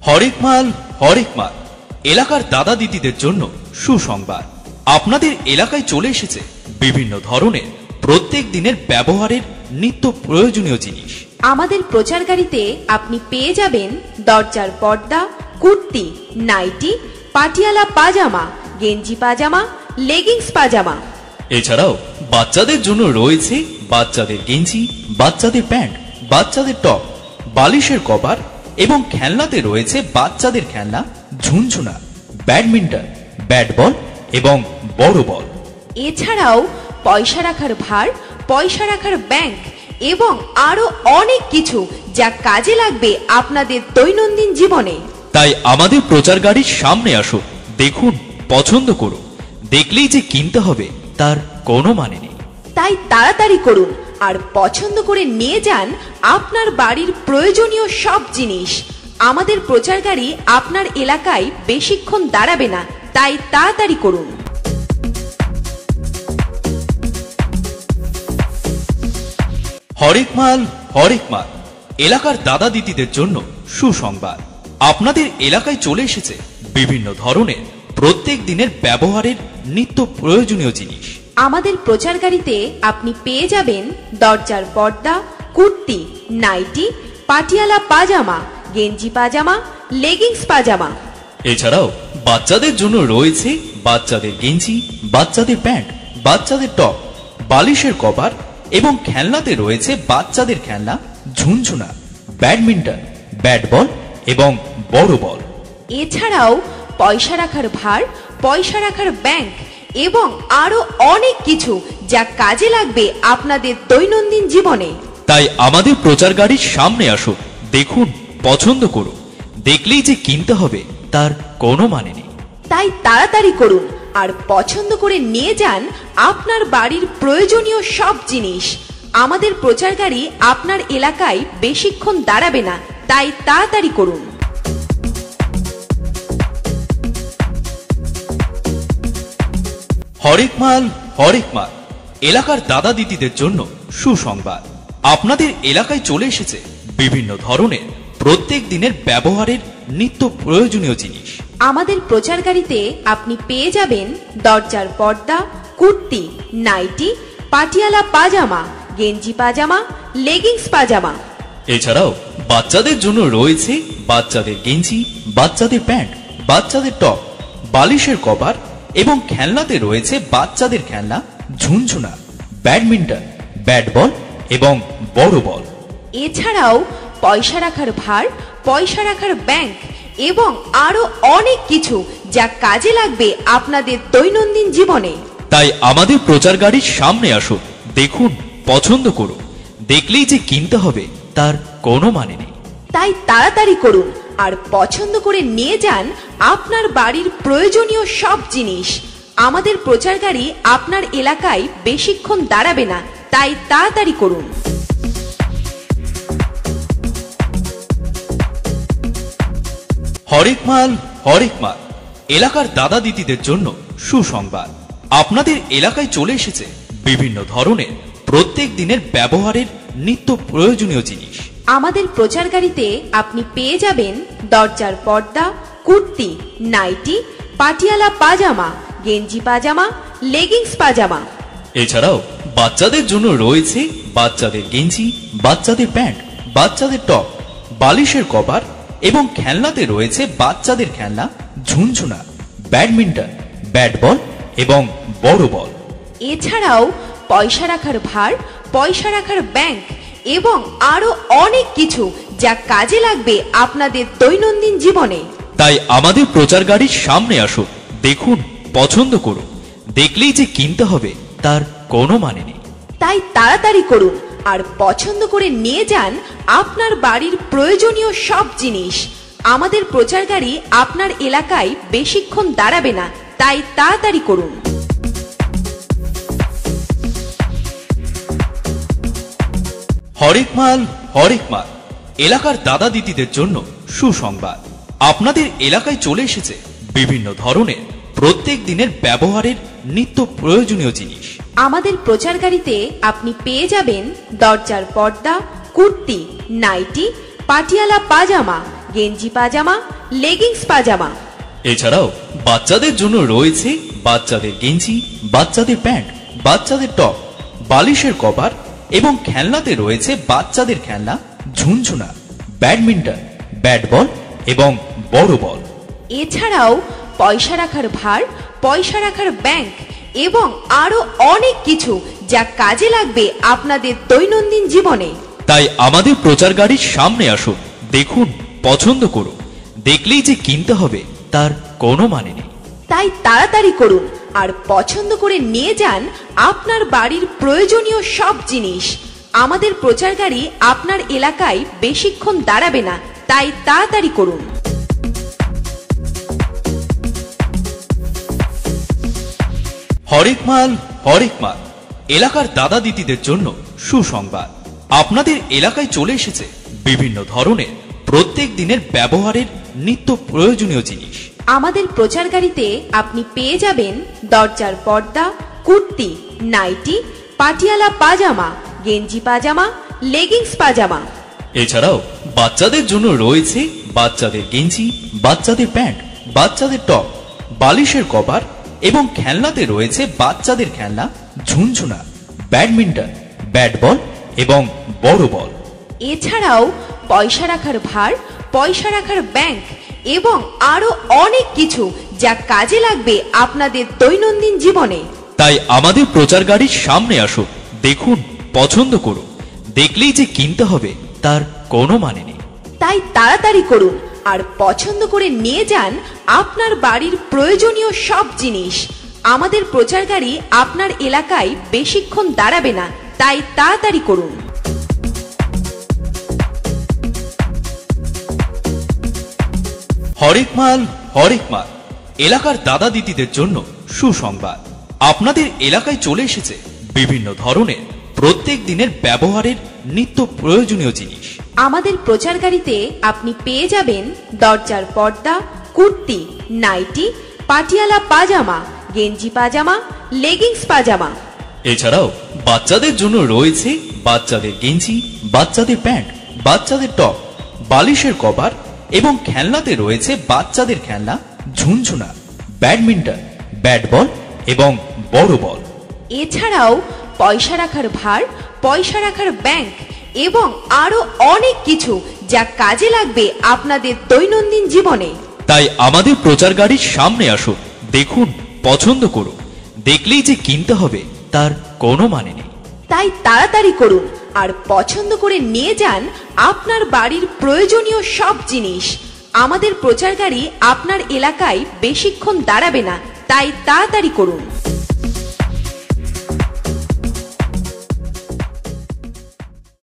হরেক মাল হরেক মাল এলাকার দাদা দিদিদের জন্য সুসংবাদ। আপনাদের এলাকায় চলে এসেছে বিভিন্ন ধরনের প্রত্যেক দিনের ব্যবহারের নিত্য প্রয়োজনীয় জিনিস। আমাদের প্রচার গাড়িতে আপনি পেয়ে যাবেন দরজার পর্দা, কুর্তি, নাইটি, পাটিয়ালা পাজামা, গেঞ্জি পাজামা, লেগিংস পাজামা। এছাড়াও বাচ্চাদের জন্য রয়েছে বাচ্চাদের গেঞ্জি, বাচ্চাদের প্যান্ট, বাচ্চাদের টপ, বালিশের কভার এবং খেলনাতে রয়েছে বাচ্চাদের খেলনা, ঝুনঝুনা, ব্যাডমিন্টন, ব্যাট বল এবং বড় বল। এছাড়াও পয়সা রাখার ভার, পয়সা রাখার ব্যাংক এবং আরো অনেক কিছু যা কাজে লাগবে আপনাদের দৈনন্দিন জীবনে। তাই আমাদের প্রচার গাড়ির সামনে আসুন, দেখুন, পছন্দ করুন। দেখলেই যে কিনতে হবে তার কোনো মানে নেই। তাই তাড়াতাড়ি করুন আর পছন্দ করে নিয়ে যান আপনার বাড়ির প্রয়োজনীয় সব জিনিস। আমাদের প্রচার গাড়ি আপনার এলাকায় বেশিক্ষণ দাঁড়াবে না, তাই তাড়াতাড়ি করুন। হরেক মাল হরেক মাল এলাকার দাদা দিদিদের জন্য সুসংবাদ। আপনাদের এলাকায় চলে এসেছে বিভিন্ন ধরনের প্রত্যেক দিনের ব্যবহারের নিত্য প্রয়োজনীয় জিনিস। আমাদের প্রচার গাড়িতে আপনি পেয়ে যাবেন দরজার পর্দা, কুর্তি, নাইটি, পাটিয়ালা পাজামা, গেঞ্জি পাজামা, লেগিংস পাজামা। এছাড়াও বাচ্চাদের জন্য রয়েছে বাচ্চাদের গেঞ্জি, বাচ্চাদের প্যান্ট, বাচ্চাদের টপ, বালিশের কভার এবং খেলনাতে রয়েছে বাচ্চাদের খেলনা, ঝুনঝুনা, ব্যাডমিন্টন, ব্যাট বল এবং বড় বল। এছাড়াও পয়সা রাখার ভার, পয়সা রাখার ব্যাংক এবং আরো অনেক কিছু যা কাজে লাগবে আপনাদের দৈনন্দিন জীবনে। তাই আমাদের প্রচার গাড়ির সামনে আসুন, দেখুন, পছন্দ করুন। দেখলেই যে কিনতে হবে তার কোনো মানে নেই। তাই তাড়াতাড়ি করুন আর পছন্দ করে নিয়ে যান আপনার বাড়ির প্রয়োজনীয় সব জিনিস। আমাদের প্রচার গাড়ি আপনার এলাকায় বেশিক্ষণ দাঁড়াবে না, তাই তাড়াতাড়ি করুন। হরেক মাল হরেক মাল এলাকার দাদা দিদিদের জন্য সুসংবাদ। আপনাদের এলাকায় চলে এসেছে বিভিন্ন ধরনের প্রত্যেক দিনের ব্যবহারের নিত্য প্রয়োজনীয় জিনিস। আমাদের প্রচার গাড়িতে আপনি পেয়ে যাবেন দরজার পর্দা, কুর্তি, নাইটি, পাটিয়ালা পাজামা, গেঞ্জি পাজামা, লেগিংস পাজামা। এছাড়াও বাচ্চাদের জন্য রয়েছে বাচ্চাদের গেঞ্জি, বাচ্চাদের প্যান্ট, বাচ্চাদের টপ, বালিশের কভার এবং খেলনাতে রয়েছে বাচ্চাদের খেলনা, ঝুনঝুনা, ব্যাডমিন্টন, ব্যাট বল এবং বড় বল। এছাড়াও পয়সা রাখার ভার, পয়সা রাখার ব্যাংক এবং আরো অনেক কিছু যা কাজে লাগবে আপনাদের দৈনন্দিন জীবনে। তাই আমাদের প্রচার গাড়ির সামনে আসুন, দেখুন, পছন্দ করুন। দেখলেই যে কিনতে হবে তার কোনো মানে নেই। তাই তাড়াতাড়ি করুন আর পছন্দ করে নিয়ে যান আপনার বাড়ির প্রয়োজনীয় সব জিনিস। আমাদের প্রচার গাড়ি আপনার এলাকায় বেশিক্ষণ দাঁড়াবে না, তাই তাড়াতাড়ি করুন। হরেক মাল হরেক মাল এলাকার দাদা দিদিদের জন্য সুসংবাদ। আপনাদের এলাকায় চলে এসেছে বিভিন্ন ধরনের প্রত্যেক দিনের ব্যবহারের নিত্য প্রয়োজনীয় জিনিস। আমাদের প্রচার গাড়িতে আপনি পেয়ে যাবেন দরজার পর্দা, কুর্তি, নাইটি, পাটিয়ালা পাজামা, গেঞ্জি পাজামা, লেগিংস পাজামা। এছাড়াও বাচ্চাদের জন্য রয়েছে বাচ্চাদের গেঞ্জি, বাচ্চাদের প্যান্ট, বাচ্চাদের টপ, বালিশের কভার এবং খেলনাতে রয়েছে বাচ্চাদের খেলনা, ঝুনঝুনা, ব্যাডমিন্টন, ব্যাট বল এবং বড় বল। এছাড়াও পয়সা রাখার ভার, পয়সা রাখার ব্যাংক এবং আরো অনেক কিছু যা কাজে লাগবে আপনাদের দৈনন্দিন জীবনে। তাই আমাদের প্রচার গাড়ির সামনে আসুন, দেখুন, পছন্দ করুন। দেখলেই যে কিনতে হবে তার কোনো মানে নেই। তাই তাড়াতাড়ি করুন আর পছন্দ করে নিয়ে যান আপনার বাড়ির প্রয়োজনীয় সব জিনিস। আমাদের প্রচার গাড়ি আপনার এলাকায় বেশিক্ষণ দাঁড়াবে না, তাই তাড়াতাড়ি করুন। হরেক মাল হরেক মাল এলাকার দাদা দিদিদের জন্য সুসংবাদ। আপনাদের এলাকায় চলে এসেছে বিভিন্ন ধরনের প্রত্যেক দিনের ব্যবহারের নিত্য প্রয়োজনীয় জিনিস। আমাদের প্রচার গাড়িতে আপনি পেয়ে যাবেন দরজার পর্দা, কুর্তি, নাইটি, পাটিয়ালা পাজামা, গেঞ্জি পাজামা, লেগিংস পাজামা। এছাড়াও বাচ্চাদের জন্য রয়েছে বাচ্চাদের গেঞ্জি, বাচ্চাদের প্যান্ট, বাচ্চাদের টপ, বালিশের কভার এবং খেলনাতে রয়েছে বাচ্চাদের খেলনা, ঝুনঝুনা, ব্যাডমিন্টন, ব্যাট বল এবং বড় বল। এছাড়াও পয়সা রাখার ভার, পয়সা রাখার ব্যাংক এবং আরো অনেক কিছু যা কাজে লাগবে আপনাদের দৈনন্দিন জীবনে। তাই আমাদের প্রচার গাড়ির সামনে আসুন, দেখুন, পছন্দ করুন। দেখলেই যে কিনতে হবে তার কোনো মানে নেই। তাই তাড়াতাড়ি করুন আর পছন্দ করে নিয়ে যান আপনার বাড়ির প্রয়োজনীয় সব জিনিস। আমাদের প্রচার গাড়ি আপনার এলাকায় বেশিক্ষণ দাঁড়াবে না, তাই তাড়াতাড়ি করুন। হরেক মাল হরেক মাল এলাকার দাদা দিদিদের জন্য সুসংবাদ। আপনাদের এলাকায় চলে এসেছে বিভিন্ন ধরনের প্রত্যেক দিনের ব্যবহারের নিত্য প্রয়োজনীয় জিনিস। আমাদের প্রচার গাড়িতে আপনি পেয়ে যাবেন দরজার পর্দা, কুর্তি, নাইটি, পাটিয়ালা পাজামা, গেঞ্জি পাজামা, লেগিংস পাজামা। এছাড়াও বাচ্চাদের জন্য রয়েছে বাচ্চাদের গেঞ্জি, বাচ্চাদের প্যান্ট, বাচ্চাদের টপ, বালিশের কভার এবং খেলনাতে রয়েছে বাচ্চাদের খেলনা, ঝুনঝুনা, ব্যাডমিন্টন, ব্যাট বল এবং বড় বল। এছাড়াও পয়সা রাখার ভার, পয়সা রাখার ব্যাংক এবং আরো অনেক কিছু যা কাজে লাগবে আপনাদের দৈনন্দিন জীবনে। তাই আমাদের প্রচার গাড়ির সামনে আসুন, দেখুন, পছন্দ করুন। দেখলেই যে কিনতে হবে তার কোনো মানে নেই। তাই তাড়াতাড়ি করুন আর পছন্দ করে নিয়ে যান আপনার বাড়ির প্রয়োজনীয় সব জিনিস। আমাদের প্রচার গাড়ি আপনার এলাকায় বেশিক্ষণ দাঁড়াবে না, তাই তাড়াতাড়ি করুন। হরেক মাল হরেক মাল এলাকার দাদা দিদিদের জন্য সুসংবাদ। আপনাদের এলাকায় চলে এসেছে বিভিন্ন ধরনের প্রত্যেক দিনের ব্যবহারের নিত্য প্রয়োজনীয় জিনিস। আমাদের প্রচার গাড়িতে আপনি পেয়ে যাবেন দরজার পর্দা, কুর্তি, নাইটি, পাটিয়ালা পাজামা, গেঞ্জি পাজামা, লেগিংস পাজামা। এছাড়াও বাচ্চাদের জন্য রয়েছে বাচ্চাদের গেঞ্জি, বাচ্চাদের প্যান্ট, বাচ্চাদের টপ, বালিশের কভার এবং খেলনাতে রয়েছে বাচ্চাদের খেলনা, ঝুনঝুনা, ব্যাডমিন্টন, ব্যাট বল এবং বড় বল। এছাড়াও পয়সা রাখার ভার, পয়সা রাখার ব্যাংক এবং আরো অনেক কিছু যা কাজে লাগবে আপনাদের দৈনন্দিন জীবনে। তাই আমাদের প্রচার গাড়ির সামনে আসুন, দেখুন, পছন্দ করুন। দেখলেই যে কিনতে হবে তার কোনো মানে নেই। তাই তাড়াতাড়ি করুন আর পছন্দ করে নিয়ে যান আপনার বাড়ির প্রয়োজনীয় সব জিনিস। আমাদের প্রচার গাড়ি আপনার এলাকায় বেশিক্ষণ দাঁড়াবে না, তাই তাড়াতাড়ি করুন।